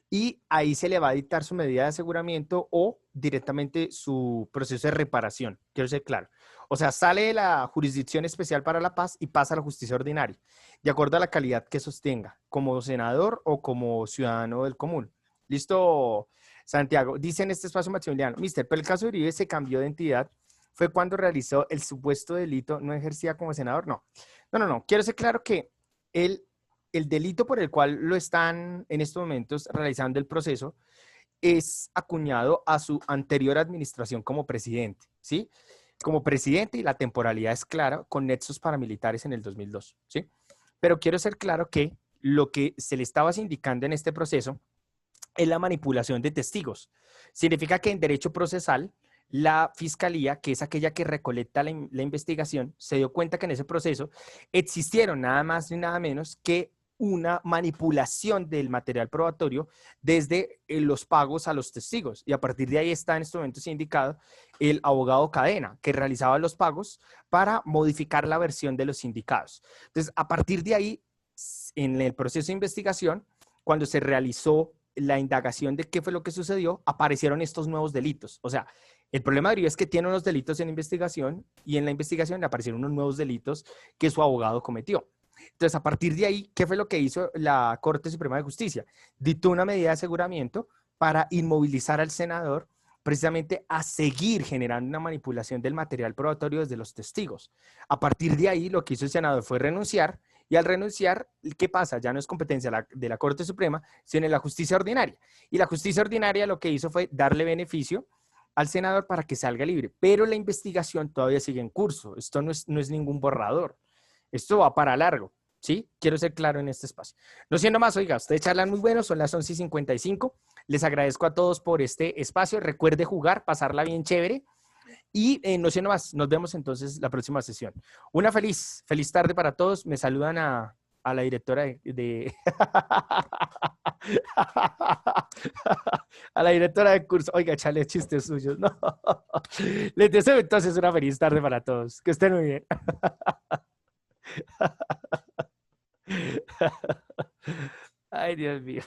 y ahí se le va a dictar su medida de aseguramiento o directamente su proceso de reparación. Quiero ser claro. O sea, sale de la Jurisdicción Especial para la Paz y pasa a la justicia ordinaria, de acuerdo a la calidad que sostenga, como senador o como ciudadano del común. ¿Listo, Santiago? Dice en este espacio Maximiliano, mister, pero el caso de Uribe se cambió de entidad, fue cuando realizó el supuesto delito, no ejercía como senador, no. No. Quiero ser claro que el delito por el cual lo están en estos momentos realizando el proceso es acuñado a su anterior administración como presidente, ¿sí? Como presidente y la temporalidad es clara, con nexos paramilitares en el 2002, ¿sí? Pero quiero ser claro que lo que se le estaba indicando en este proceso es la manipulación de testigos. Significa que en derecho procesal, la fiscalía, que es aquella que recolecta la investigación, se dio cuenta que en ese proceso existieron nada más ni nada menos que una manipulación del material probatorio desde los pagos a los testigos. Y a partir de ahí está en estos momentos indicado el abogado Cadena, que realizaba los pagos para modificar la versión de los sindicados. Entonces, a partir de ahí, en el proceso de investigación, cuando se realizó la indagación de qué fue lo que sucedió, aparecieron estos nuevos delitos. O sea, el problema de Uribe es que tiene unos delitos en investigación y en la investigación le aparecieron unos nuevos delitos que su abogado cometió. Entonces, a partir de ahí, ¿qué fue lo que hizo la Corte Suprema de Justicia? Dictó una medida de aseguramiento para inmovilizar al senador precisamente a seguir generando una manipulación del material probatorio desde los testigos. A partir de ahí, lo que hizo el senador fue renunciar y al renunciar, ¿qué pasa? Ya no es competencia de la Corte Suprema, sino de la justicia ordinaria. Y la justicia ordinaria lo que hizo fue darle beneficio al senador para que salga libre, pero la investigación todavía sigue en curso. Esto no es ningún borrador. Esto va para largo, ¿sí? Quiero ser claro en este espacio. No siendo más, oiga, ustedes charlan muy bueno, son las 11:55. Les agradezco a todos por este espacio. Recuerde jugar, pasarla bien chévere. Y no siendo más, nos vemos entonces la próxima sesión. Una feliz tarde para todos. Me saludan a la directora de a la directora de curso. Oiga, chale, chistes suyos. No. Les deseo entonces una feliz tarde para todos. Que estén muy bien. Ay, Dios mío.